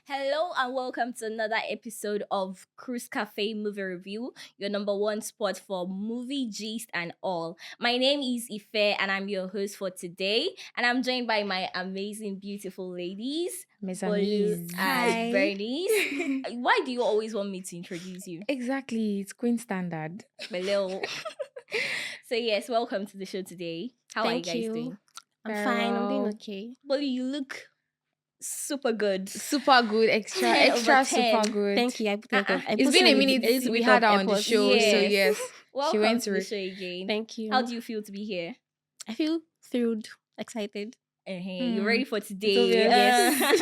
Hello and welcome to another episode of Cruise Cafe Movie Review, your number one spot for movie gist and all. My name is Ife and I'm your host for today. And I'm joined by my amazing, beautiful ladies, Mes Bolu amis. and Hi. Bernice. Why do you always want me to introduce you? Exactly, it's Queen Standard. Hello. So yes, welcome to the show today. How are you Thank guys you. doing? I'm Very fine. I'm doing well. okay. Bolu, you look super good. Super good, 10 over extra 10. super good. Thank you. I put Uh-uh. I It's put been some a with minute a little we bit had of her on the efforts. show, so Yes. yes, Welcome went to the through. show again. Thank you. How do you feel to be here? I feel thrilled, excited. You ready for It's today? obvious.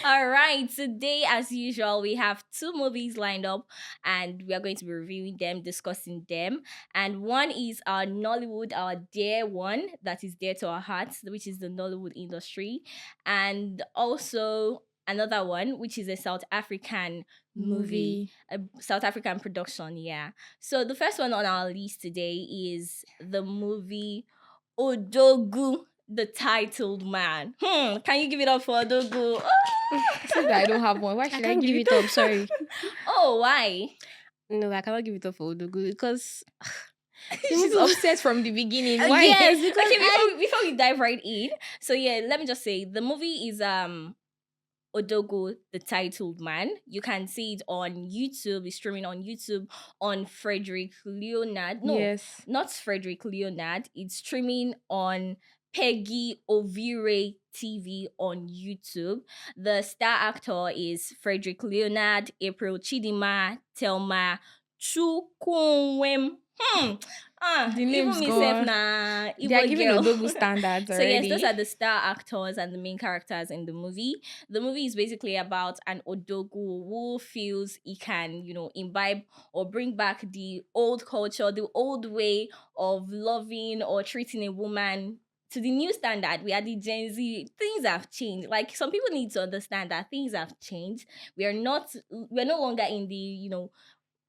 All right. Today, as usual, we have two movies lined up, and we are going to be reviewing them, discussing them. And one is our Nollywood, our dear one that is dear to our hearts, which is the Nollywood industry, and also another one, which is a South African movie, a South African production. Yeah. So the first one on our list today is the movie ODOGWU, the titled man. Can you give it up for ODOGWU? Except that I don't have one. Why I should I can't give give it it up. Sorry. Oh, why? No, I cannot give it up for ODOGWU because She's upset from the beginning. Why? yes, because Okay, before we dive right in, so yeah, let me just say the movie is ODOGWU, the titled man. You can see it on YouTube. It's streaming on YouTube on Frederick Leonard. No, Yes. not Frederick Leonard. It's streaming on Peggy Ovire TV on YouTube. The star actor is Frederick Leonard, Aprilchidinma, Thelma Chukwuem. The Even name's myself gone. na They are Igbo giving girl. Odogu standards So yes, already. those are the star actors and the main characters in the movie. The movie is basically about an Odogwu who feels he can, imbibe or bring back the old culture, the old way of loving or treating a woman to the new standard. We are the Gen Z. Things have changed. Like some people need to understand that things have changed. We're no longer in the,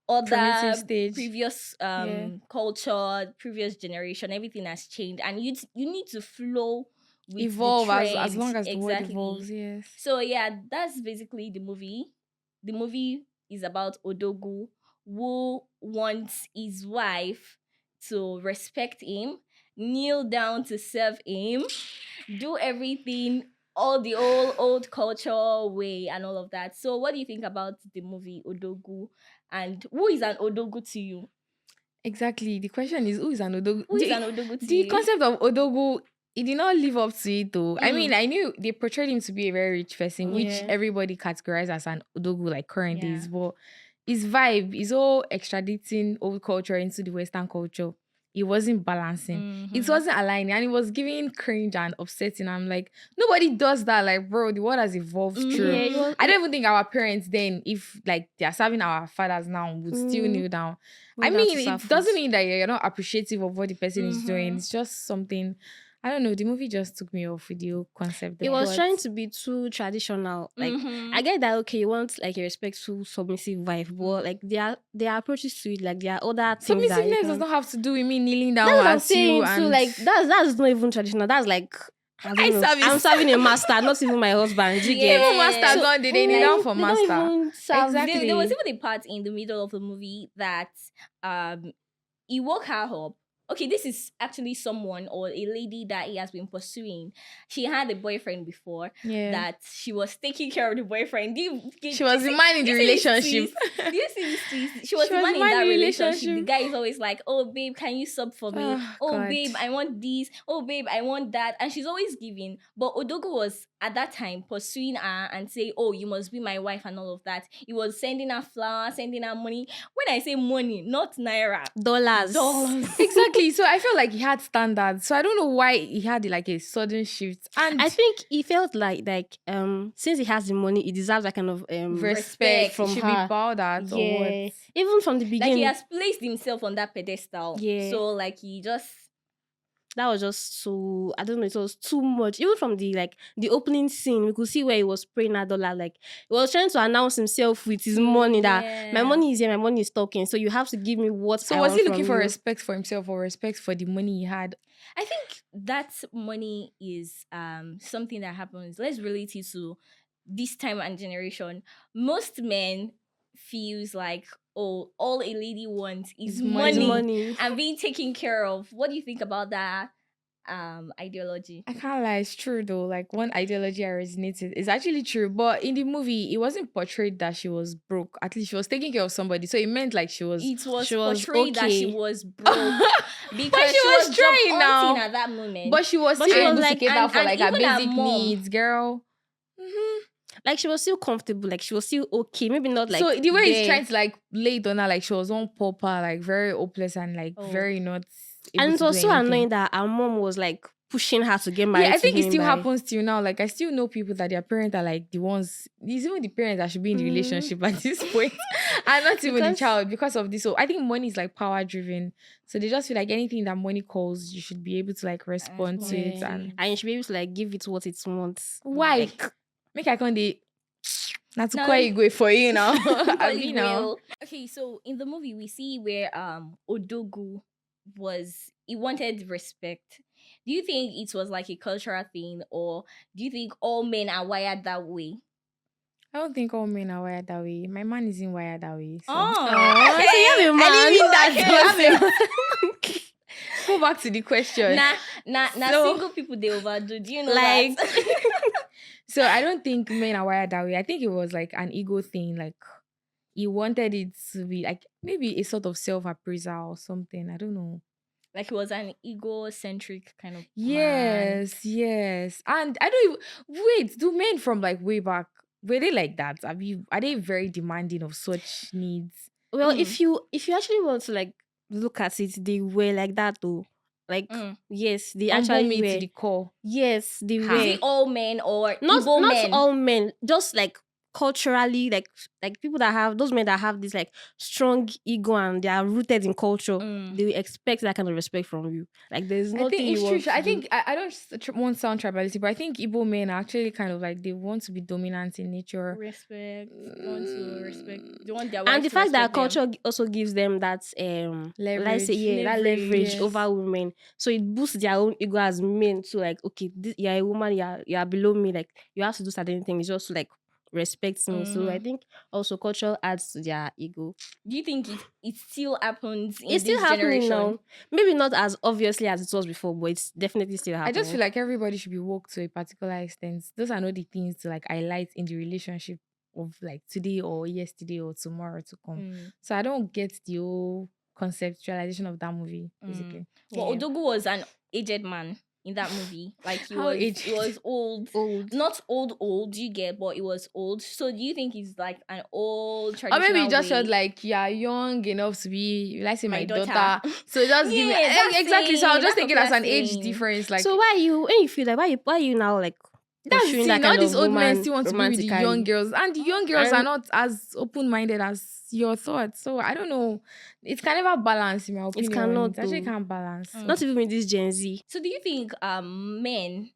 Primitive other stage. previous Yeah. culture, previous generation. Everything has changed, and you need to flow with Evolve the as trend. long as the word Exactly. evolves, yes. So yeah, that's basically the movie. The movie is about Odogwu who wants his wife to respect him, kneel down to serve him, do everything all the old culture way and all of that. So what do you think about the movie Odogwu, and who is an Odogwu to you? Exactly. The question is, who is an Odogu? Who is an Odogwu to The you? concept of Odogu, it did not live up to it though. I Mm. mean, I knew they portrayed him to be a very rich person, which Yeah. everybody categorized as an Odogu like current Yeah. days. But his vibe is all extraditing old culture into the Western culture. It wasn't balancing. It Mhm. wasn't aligning, and it was giving cringe and upsetting. I'm like, nobody does that. Like, bro, the world has evolved through. yeah, it was, I don't even think our parents then, if like they are serving our fathers now, would still Mm. kneel down. kneel I down to mean, serve it doesn't food. mean that you're not appreciative of what the person is doing. Mhm. It's just something. I don't know. The movie just took me off with the whole concept. It was but trying to be too traditional. Like Mhm. I get that okay, you want like a respectful, submissive wife, but like their approaches to it, like there are other things that you submissiveness does can. not have to do with me kneeling down That's what I'm as you saying too. and Like that's not even traditional. That's like I don't know. service. I'm serving a master, not even my husband. Do you get? Even master So, gone, they kneel down for They master. don't even serve. Exactly. There was even a part in the middle of the movie that he woke her up. Okay, this is actually someone or a lady that he has been pursuing. She had a boyfriend before Yeah. that she was taking care of the boyfriend. She was the man in the do you see this relationship. twist? Do you see this twist? She was She the was man the in man that in the relationship. The relationship. guy is always like, "Oh babe, can you sub for me? Oh, God. Babe, I want this. Oh babe, I want that." And she's always giving. But Odogo was at that time pursuing her and say, "Oh, you must be my wife," and all of that. He was sending her flowers, sending her money. When I say money, not naira. Dollars. Exactly. So I felt like he had standards. So I don't know why he had like a sudden shift. And I think he felt like since he has the money, he deserves that kind of respect from should her. be bowed at or Yeah, what? even from the Like he beginning, has placed himself on that pedestal. Yeah. So like he just that was just so I don't know. It was too much. Even from the opening scene, we could see where he was spraying that dollar. Like he was trying to announce himself with his money that my Yeah. money is here, my money is talking. So you have to give me what. So I was want he looking from for you. respect for himself or respect for the money he had? I think that money is something that happens. Let's relate it to this time and generation, most men feels like, oh, all a lady wants is Is It's money money. money. and being taken care of. What do you think about that ideology? I can't lie, it's true though. Like one ideology I resonated is actually true. But in the movie, it wasn't portrayed that she was broke. At least she was taking care of somebody. So it meant like she was It was She was portrayed that she okay. was broke But because she she was was job trying hunting now. at that moment. But she was But still she was able to like- cater for and like her even her basic mom. needs, girl. Like she was still comfortable. Like she was still okay. Maybe not like So the way he's there. trying to like lay it on her, like she was on pauper, like very hopeless and like Oh. very not able And it to was do so anything. annoying that our mom was like pushing her to get married. Yeah, I to think it him still by- happens to you now. Like I still know people that their parents are like the ones. It's even the parents that should be in the Mhm. relationship at this point, and not even the Because- child because of this. So I think money is like power driven. So they just feel like anything that money calls, you should be able to like respond to it. Yeah. And And you should be able to like give it what it wants. why? Like, Make I can't de not to No. call you go for you now. I Holy mean now. Grail. Okay, so in the movie we see where ODOGWU he wanted respect. Do you think it was like a cultural thing, or do you think all men are wired that way? I don't think all men are wired that way. My man isn't wired that way. So. Oh, so you have a man. I didn't mean that. Okay, I mean- Go back to the question. nah, So- single people they overdo. Do you know Like- that? So I don't think men are wired that way. I think it was like an ego thing. Like he wanted it to be like maybe a sort of self-appraisal or something. I don't know. Like it was an egocentric kind of man. Yes. And I don't even wait, do men from like way back were they like that? Are they very demanding of such needs? well, Mm. if you actually want to like look at it, they were like that though. Like yes, they Humble actually me were. to the core. Yes, they Ha. were. Is it all men or not Igbo not men? all men, just like culturally, like people that have those men that have this like strong ego and they are rooted in culture. Mm. They expect that kind of respect from you. Like there's I nothing think it's you true. want to I do. think I don't want to sound tribality, but I think Igbo men are actually kind of like they want to be dominant in nature. Respect. They want to respect. They want their And wives the to fact that respect them. culture also gives them that let's say Leverage. that leverage Yes. over women, so it boosts their own ego as men to like, okay, you're a woman, you're below me, like you have to do certain things just to like respect me. So I Mhm. think also culture adds to their ego. Do you think it still happens in It's still this happening generation? now. Maybe not as obviously as it was before, but it's definitely still I happening. just feel like everybody should be woke to a particular extent. Those are not the things to like highlight in the relationship of like today or yesterday or tomorrow to come. Mm. So I don't get the whole conceptualization of that movie, basically. But Yeah. ODOGWU was an aged man in that movie. Like he How was aged? he was old. old. Not old, you get, but it was old. So do you think he's like an old Or traditional maybe you just way? felt like you're young enough to be, let's say, my daughter. daughter. So just give me Yeah, that's exactly. So I was it. just That's thinking what as an we're age saying. difference. Like So why you when you feel like why you now like that's the pursuing thing. that All kind these of old men woman still want to be with the young romantically? girls, and the young girls are And- not as open-minded as your thoughts. So I don't know. It can never balance, in my opinion. cannot, It actually though. can't balance. Not even with this Gen Z. So do you think men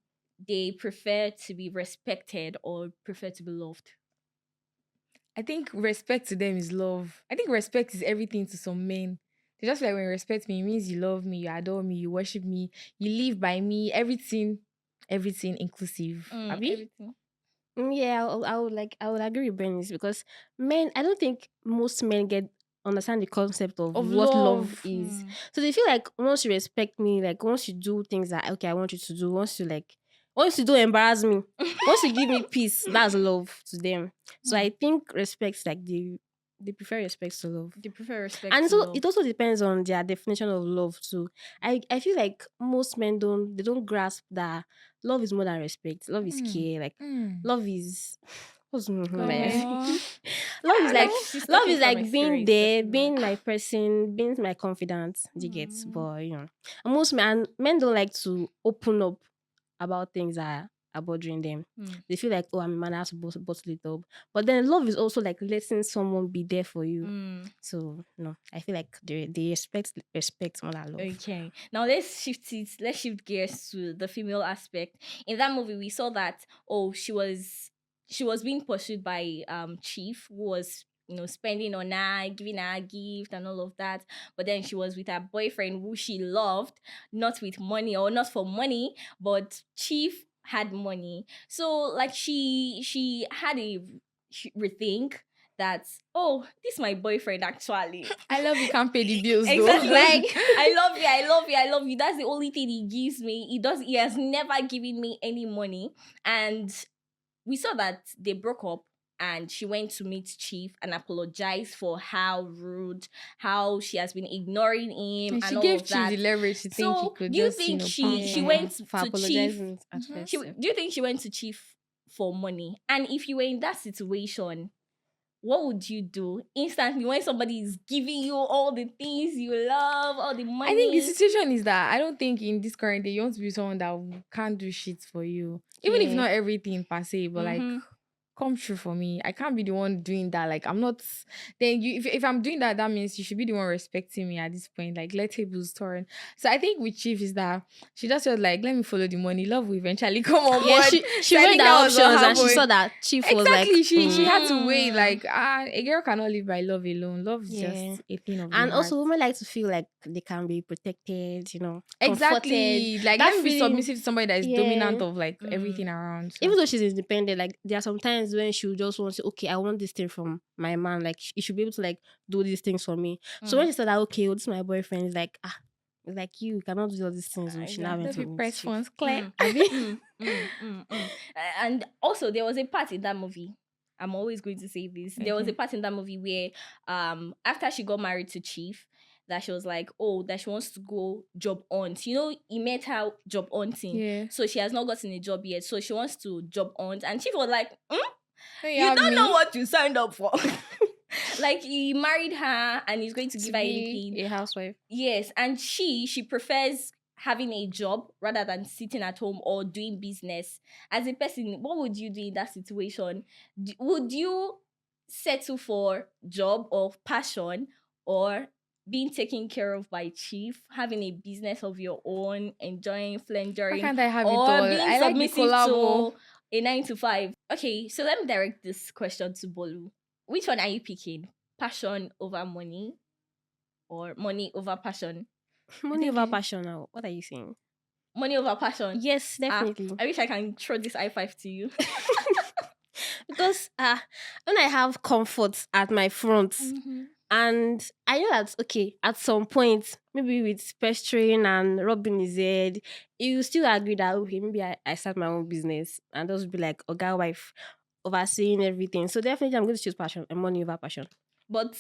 they prefer to be respected or prefer to be loved? I think respect to them is love. I think respect is everything to some men. They just feel like when you respect me, it means you love me, you adore me, you worship me, you live by me, everything inclusive. Abi? Everything. Yeah, I would agree with Bernice because men, I don't think most men understand the concept of Of what love love. is. So they feel like once you respect me, like once you do things that okay, I want you to do, once you don't embarrass me, once you give me peace, that's love to them. So I think respect like they prefer respect to love. They prefer respect. And to so love. it also depends on their definition of love too. I feel like most men don't grasp that love is more than respect. Love is care. Like love is what's Aw. love is like She's love talking is from like being experience, there, that's being why. my person, being my confidant. You get, Mm. but and most men don't like to open up about things that are bothering them. Mm. They feel like, oh, I'm a man, I have to bottle it up. But then love is also like letting someone be there for you. Mm. So no, I feel like they respect more than love. Okay. Now let's shift gears to the female aspect. In that movie, we saw that she was being pursued by Chief, who was spending on her, giving her a gift and all of that. But then she was with her boyfriend who she loved, not with money or not for money, but Chief had money. So like she had a rethink that, oh, this my boyfriend actually. I love you can't pay the bills though. Exactly. Like, I love you, I love you, I love you. That's the only thing he gives me. He has never given me any money. And we saw that they broke up, and she went to meet Chief and apologize for how rude, how she has been ignoring him And and she all gave of Chief that. the leverage to think he So could do you just, think pounce she on went her. for to Chief? apologizing at first. Do you think she went to Chief for money? And if you were in that situation, what would you do instantly when somebody is giving you all the things you love, all the I think the money? situation is that I don't think in this current day you want to be someone that can't do shit for you. Even if Yeah. not everything per se, but like Mhm. come true for me. I can't be the one doing that. Like I'm not then you if I'm doing that, that means you should be the one respecting me at this point. Like let tables turn. So I think with Chief is that she just felt like let me follow the money. Love will eventually come on Yeah, board. she So I weighed think the that was what options and she saw happened. that Chief was like, Exactly. She had to wait. Mm. Like a girl cannot live by love alone. Love is yeah. just a thing of the And heart. also, women like to feel like they can be protected, comforted. Exactly. Like That let me be feeling, submissive to somebody that is yeah. dominant of like Mm. everything around. So. Even though she's independent, like there are some times when she will just want to, okay, I want this thing from my man. Like he should be able to like do these things for me. So when she said that, okay, well, this is my boyfriend, it's like, it's like you cannot do all these things. So she now went Let to me meet press Chief. phones clear. Abi? And also there was a part in that movie. I'm always going to say this. There was a Okay. part in that movie where after she got married to Chief, that she was like, oh, that she wants to go job hunt. He met her job hunting. Yeah. So she has not gotten a job yet. So she wants to job hunt. And Chief was like, Hey, you have don't me know what you signed up for. Like he married her and he's going to to give her be anything. a housewife. Yes, and she prefers having a job rather than sitting at home or doing business. As a person, what would you do in that situation? Would you settle for job of passion, or being taken care of by Chief, having a business of your own, enjoying Why flendering, can't I have it or all? being I like the submissive collabo. to a 9 to 5? Okay, so let me direct this question to Bolu. Which one are you picking? Passion over money, or money over passion? Money think over it- passion now. What are you saying? Money over passion. Yes, definitely. I wish I can throw this high five to you. Because when I have comfort at my front, and I know that okay, at some point, maybe with pestering and rubbing his head, you still agree that okay, maybe I start my own business and those would be like a guy wife overseeing everything. So definitely I'm going to choose passion and money over passion. But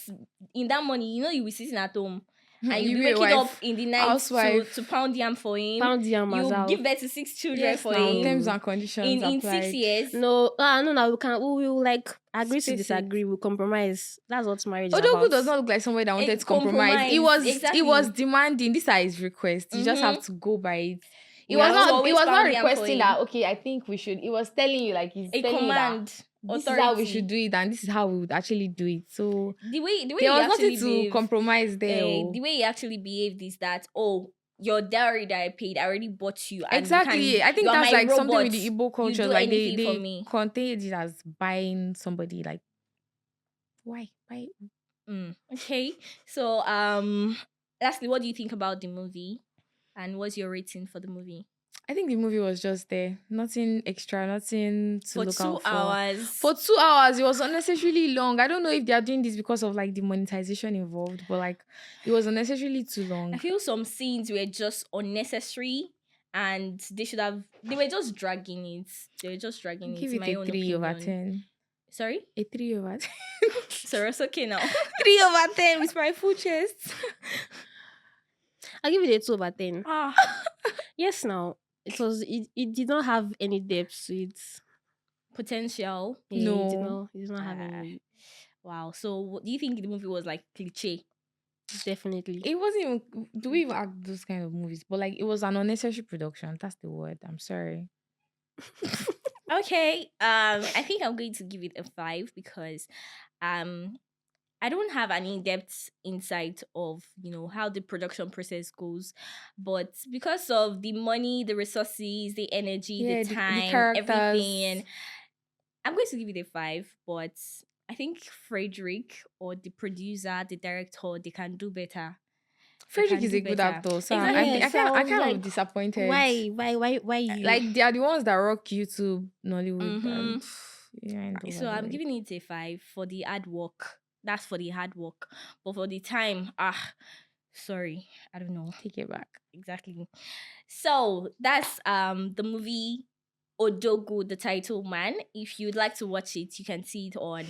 in that money, you'll be sitting at home and you'll You be be a waking up wife, in the night housewife. to pound yam for him. Pound yam as You well. give birth to 6 children Yes, for now him. terms and conditions In applied. 6 years. No, we will like agree to Space it. disagree. We'll compromise. That's what marriage is ODOGWU about. does not look like somebody that wanted A to compromise. It compromise, was exactly. demanding. These are his requests. You just have to go by it. It We was have to not always pound yam for requesting him. that okay, I think we should. It was telling you like he's A telling you that command. this Authority. is how we should do it and this is how we would actually do it. So The way there he was actually nothing to behaved, compromise there. the way he actually behaved is that, oh, your dowry that I paid, I already bought you. And Exactly. I think you're that's my like something with robot. the Igbo You culture. do Like anything for they me. contain it as buying somebody. Like why? Okay. So lastly, what do you think about the movie? And what's your rating for the movie? I think the movie was just there. Nothing extra, nothing to For look 2 out for. hours. For 2 hours, it was unnecessarily long. I don't know if they are doing this because of like the monetization involved, but like it was unnecessarily too long. I feel some scenes were just unnecessary, and they were just dragging it. They were just dragging Give it, in it my a own 3 over opinion. 10. Sorry? A 3 over 10. So it's okay now. 3 over 10 with my full chest. I'll give it a 2/10. Ah. Yes, now it did not have any depth to it. Potential. Yeah, No. it did not have any. Wow. So do you think the movie was like cliche? Definitely. It wasn't even, do we even act those kind of movies? But like it was an unnecessary production. That's the word. I'm sorry. Okay. I think I'm going to give it a 5 because I don't have an in-depth insight of, how the production process goes. But because of the money, the resources, the energy, Yeah, the the time, characters. everything, I'm going to give it a 5. But I think Frederick or the producer, the director, they can do better. Frederick can is do a good better. actor, so Exactly. I Yes, I I was kind like, of disappointed. why you? Like they are the ones that rock YouTube Nollywood, Mm-hmm. and yeah, and over So the I'm way. giving it a 5 for the hard work. That's for the hard work. But for the time, sorry, I don't know Take it back. exactly. So that's the movie Odogu, the title man. If you'd like to watch it, you can see it on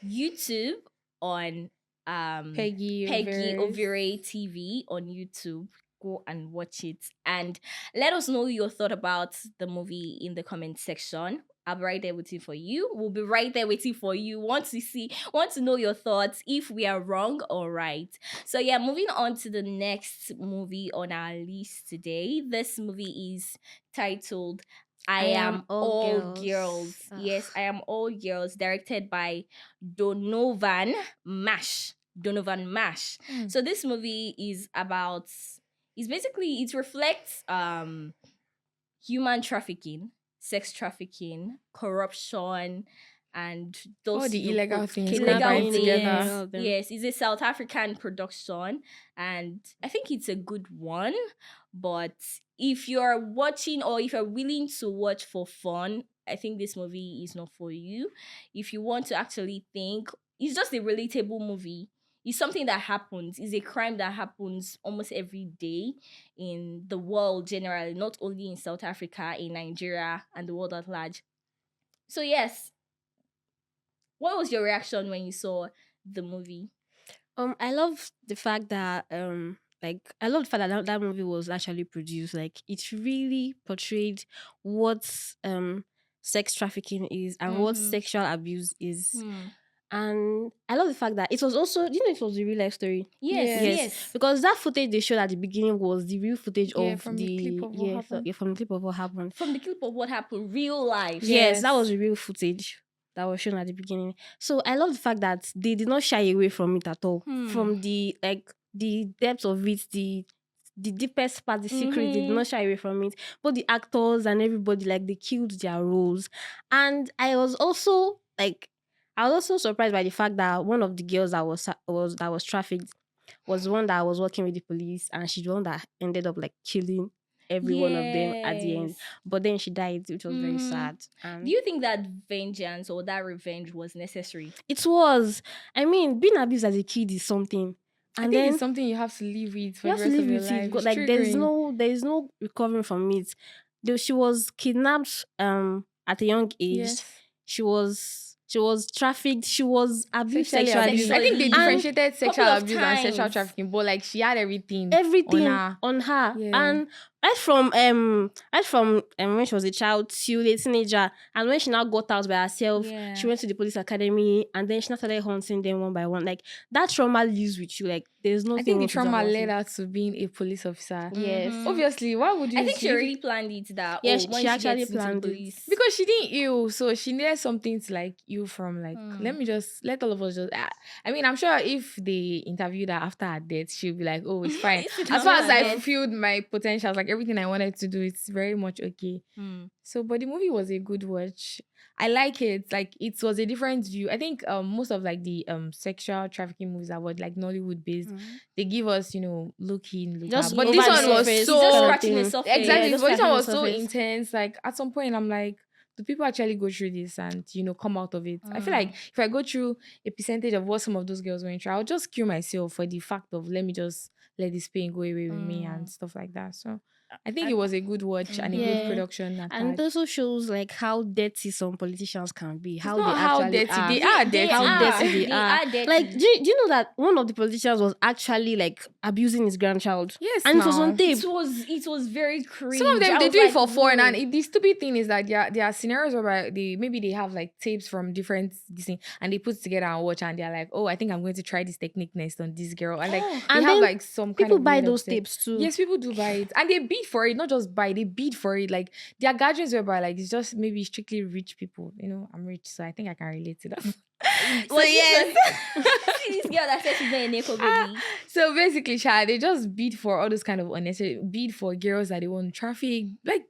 YouTube on Peggy Peggy Overs. Overe TV on YouTube. Go and watch it and let us know your thought about the movie in the comment section. I'll be right there waiting for you. We'll be right there waiting for you. Want to know your thoughts if we are wrong or right. So yeah, moving on to the next movie on our list today. This movie is titled I I am Am all All girls. Girls. Yes, I Am All Girls, directed by Donovan Mash. Donovan Mash. Hmm. So this movie is about it reflects human trafficking, sex trafficking, corruption, and All those the illegal things illegal combined Kidnapping, together. things. yeah, all of them. Yes, it's a South African production, and I think it's a good one. But if you're watching or if you're willing to watch for fun, I think this movie is not for you. If you want to actually think, it's just a relatable movie. It's something that happens. It's a crime that happens almost every day in the world generally, not only in South Africa, in Nigeria, and the world at large. So yes, what was your reaction when you saw the movie? I love the fact that I love the fact that that movie was actually produced. Like it really portrayed what sex trafficking is and what Mm-hmm. sexual abuse is. Hmm. And I love the fact that it was also, it was a real life story. Yes, Yes. Yes, yes. because that footage they showed at the beginning was the real footage Yeah, of from the clip of what happened. from the clip of what happened. From the clip of what happened, real life. Yes, that Yes. was the real footage that was shown at the beginning. So I love the fact that they did not shy away from it at all. Hmm. From the depth of it, the deepest part, the secret, they did Mhm. not shy away from it. But the actors and everybody, like they killed their roles. And I was also surprised by the fact that one of the girls that was trafficked was the one that was working with the police, and she's the one that ended up like killing every one of them at the end. Yes. But then she died, which was very Mhm. sad. Do And you think that vengeance or that revenge was necessary? it was, I mean, being abused as a kid is something. I And think then it's something you have to live with for you the have to rest live of your with it life. because It's like there's triggering. no recovering from it. Though she was kidnapped at a young age. Yes. She was trafficked, she was abused Sexually abused. I think they Sexually. And differentiated sexual couple of abuse and sexual times. trafficking, but like she had everything. everything her. on her. Yeah. And right from when she was a child till a teenager, and when she now got out by herself, Yeah. she went to the police academy, and then she now started hunting them one by one. Like that trauma lives with you. Like there's nothing I think the else to do trauma about led it. her to being a police officer. Yes. Mhm. Obviously, why would you? I think she if- already planned it that Yeah, when she actually gets into the planned it. police. because she didn't ill, so she needed something to like ill from. Like, Hmm. let all of us just. I mean, I'm sure if they interviewed her after her death, she'll be like, "Oh, it's fine." It's As far as I death. fulfilled my potentials, like everything I wanted to do, it's very much okay. Hmm. So, but the movie was a good watch. I like it. Like it was a different view. I think most of like the sexual trafficking movies are what like Nollywood based. They give us, look in, look Just out. But over this the one was surface, It's so just kind of scratching the thing. surface. exactly. just But this one scratching was the so surface. intense. Like at some point, I'm like, do people actually go through this and come out of it? I feel like if I go through a percentage of what some of those girls went through, I'll just kill myself for the fact of let me just let this pain go away with me and stuff like that. So I think it was a good watch and a good Yeah. production. At And it that. also shows like how dirty some politicians can be. How not they how actually dirty are. they are. They Dirty. How are. dirty they They are. are dirty. Like, do you know that one of the politicians was actually like abusing his grandchild? Yes, And it was now. on tape. It was very cringe. Some of them I they was do it like, for fun, "Whoa." and the stupid thing is that there are scenarios where they have like tapes from different this thing, and they put it together and watch, and they're like, oh, I think I'm going to try this technique next on this girl, and like they And have then like some kind people of buy weird those obsession. tapes too. Yes, people do buy it, and they bid for it. Not just buy, they bid for it. Like there are gatherings whereby like it's just maybe strictly rich people. I'm rich, so I think I can relate to that. So yes. See this girl that said she's not a Neko baby. So basically, child, they just bid for all those kind of unnecessary bid for girls that they want to traffic. Like,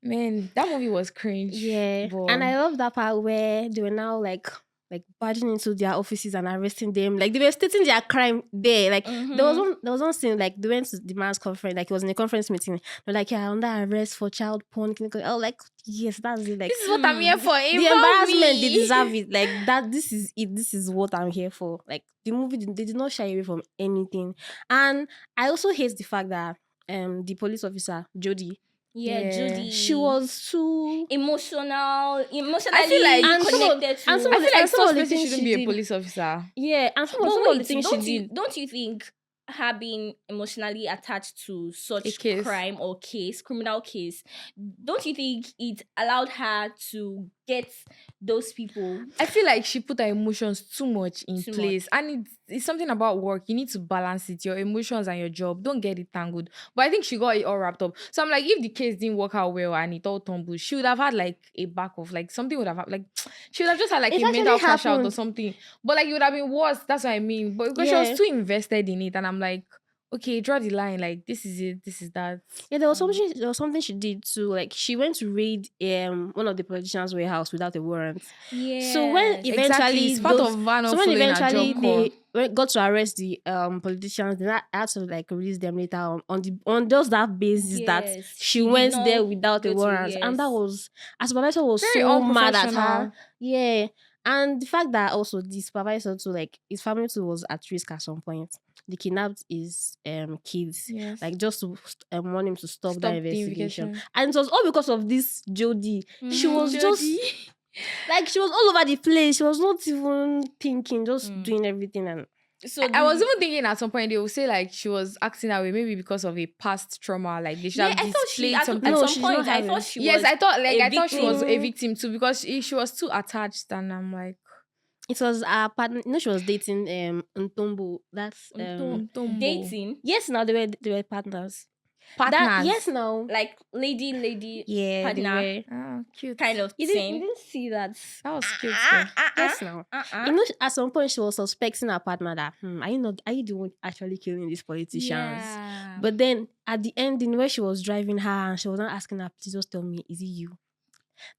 man, that movie was cringe. Yeah. but- And I love that part where they were now like like barging into their offices and arresting them. Like they were stating their crime there. Like there was one scene like they went to the man's conference, like it was in a conference meeting. They're like, yeah, under arrest for child porn. I was like, yes, that's it. Like This is what I'm here for. the Involve embarrassment, me. they deserve it. Like that, this is it. This is what I'm here for. Like the movie, they did not shy away from anything. And I also hate the fact that the police officer Jodie, Yeah, Judy. she was too emotionally like- And some of- connected to. and some I of feel like some of such the person things shouldn't she be a did. police officer. Yeah, and some But of the wait, things she did. don't you think her being emotionally attached to such case. crime or criminal case, don't you think it allowed her to get those people? I feel like she put her emotions too much in Too place. And it's something about work. You need to balance it, your emotions and your job. Don't get it tangled. But I think she got it all wrapped up. So I'm like, if the case didn't work out well and it all tumbled, she would have had like a back off. Like something would have happened. Like she would have just had like It a mental actually crash out or happened. something. But like it would have been worse. That's what I mean. But because she Yeah. was too invested in it. And I'm like, okay, draw the line. Like this is it. This is that. Yeah, there was something she did too. Like she went to raid one of the politicians' warehouse without a warrant. Yeah. So when Exactly. eventually It's part those- of Van so when following her eventually job call. they got to arrest the politicians, then I had to like release them later on just that basis that Yes, she she did went not there without go a to- warrant, and that yes. was our supervisor was Very so mad at unprofessional. her. Yeah, and the fact that also the supervisor too, like his family too was at risk at some point. They kidnapped his kids, Yes. like just to want him to stop that Stop the investigation. And it was all because of this Jodie. She was just Jodie. like she was all over the place. She was not even thinking, just Mm. doing everything. And So I was even thinking at some point they would say like she was acting that way maybe because of a past trauma, like they should have I thought she displayed at something. No, some she's point not I having- thought she Yes, was. I thought she was a victim. victim too because she was too attached, and I'm like, it was our partner. You know, she was dating Ntombo. That's Ntombo. dating, yes. Now they were partners. partners. That yes, now like lady yeah, they partner were. Oh, cute. kind of You thing. didn't see that. That was cute. Yes, now. You know, at some point she was suspecting her partner that are you the one actually killing these politicians? Yeah. But then at the ending where she was driving her and she was not asking her, please just tell me, is it you?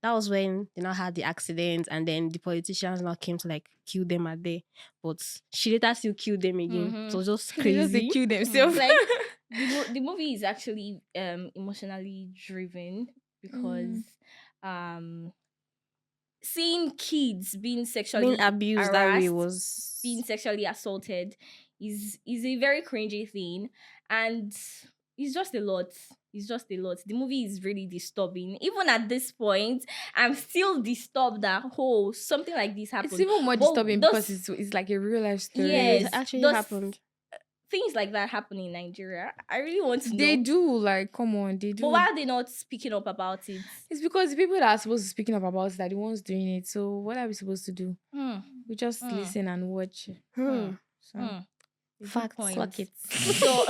That was when they now had the accident and then the politicians now came to like kill them at there. But she later still killed them again. Mhm. It was just They just they crazy. kill themselves. Like the movie is actually emotionally driven because seeing kids being sexually Being abused that way harassed, was being sexually assaulted is a very cringy thing, and it's just a lot. It's just a lot. The movie is really disturbing. Even at this point, I'm still disturbed that something like this happened. It's even more But disturbing those- because it's like a real life story. Yes, it actually those happened. Things like that happen in Nigeria. I really want to know. They do, like, come on, they do. But why are they not speaking up about it? It's because the people that are supposed to be speaking up about it are the ones doing it. So what are we supposed to do? We just listen and watch. So, Good Facts. point. Fuck it. So,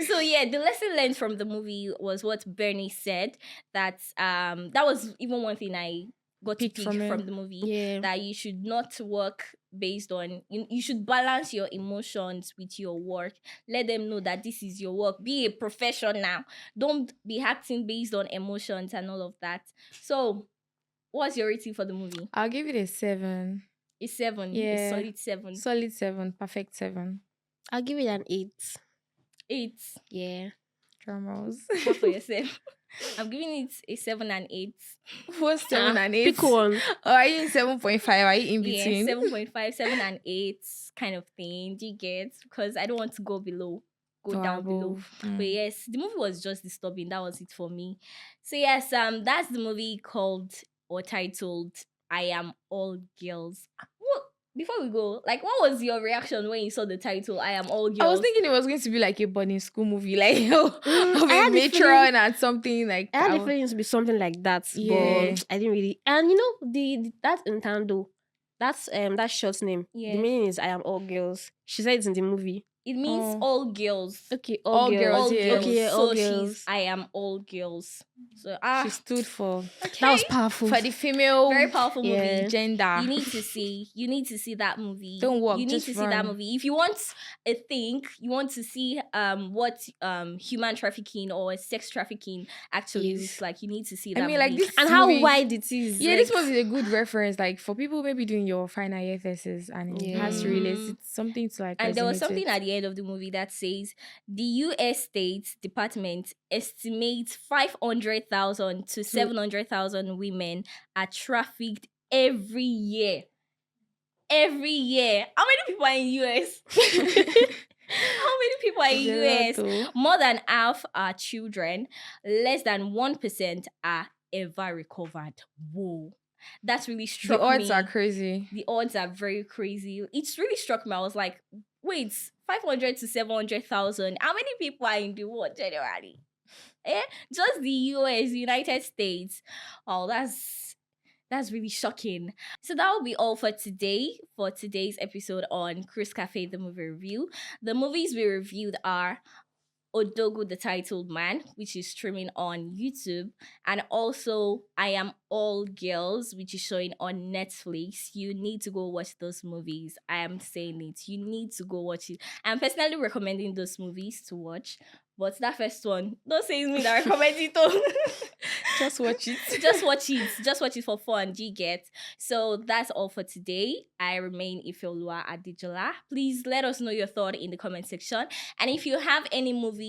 so yeah, the lesson learned from the movie was what Bernie said. That was even one thing I got to Picked pick from from, it. the movie. Yeah. That you should not work based on you should balance your emotions with your work. Let them know that this is your work. Be a professional. Don't be acting based on emotions and all of that. So, what's your rating for the movie? I'll give it a 7. A 7. Yeah. A solid 7. Solid 7. Perfect 7. I'll give it an 8. 8. Yeah. Dramas. Not for yourself. I'm giving it a 7 and 8. What's 7 and 8? Pick one. Or are you in 7.5? Are you in Yeah, between? 7.5, 7 and 8 kind of thing. Do you get? Because I don't want to go below. Go Or down below. above. Mm. But yes, the movie was just disturbing. That was it for me. So yes, that's the movie called or titled I Am All Girls. What before we go, like what was your reaction when you saw the title I Am All Girls? I was thinking it was going to be like a boarding school movie, like of I a had the matron and something like. I had I the was- feeling to be something like that, Yeah. but I didn't really. And you know, that Nintendo, that's that short's name. Yes. The meaning is I am all girls. She said it in the movie. It means Oh. all girls. Okay, All girls, All yeah. girls. Okay, yeah, So all she's girls. I am all girls. So She stood for That was okay. powerful. the female Very powerful movie. Yeah. gender. You need to see that movie. Don't walk, You need just to see that run. movie. If you want a thing, you want to see what human trafficking or sex trafficking actually Yes. looks like, you need to see I that mean, movie. like this And how movie, wide it is. Yeah, like, this movie is a good reference, like for people maybe doing your final year thesis and it has to relate. Mhm. It's something to like. And there was resonate something with. at the end of the movie that says the U.S. State Department estimates 500,000 to 700,000 women are trafficked every year. Every year. How many people are in US? How many people are in It's a lot, US? though. More than half are children. Less than 1% are ever recovered. Whoa. That's really The struck odds me. are crazy. The odds are very crazy. It's really struck me. I was like, wait, 500 to 700,000. How many people are in the world generally? Just the US, United States. Oh, that's really shocking. So that will be all for today, for today's episode on Chris Cafe, the movie review. The movies we reviewed are ODOGWU, the titled man, which is streaming on YouTube, and also I Am All Girls, which is showing on Netflix. You need to go watch those movies. I am saying it. You need to go watch it. I'm personally recommending those movies to watch. But that first one, don't say it's me that recommends it. Just watch it. Just watch it. Just watch it for fun. Do you get? So that's all for today. I remain Ifeoluwa Adijola. Please let us know your thought in the comment section. And if you have any movie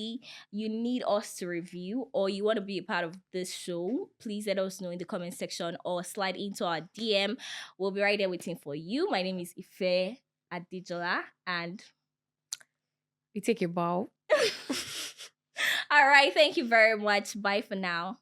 you need us to review or you want to be a part of this show, please let us know in the comment section or slide into our DM. We'll be right there waiting for you. My name is Ife Adijola, and We take a bow. all right, thank you very much. Bye for now.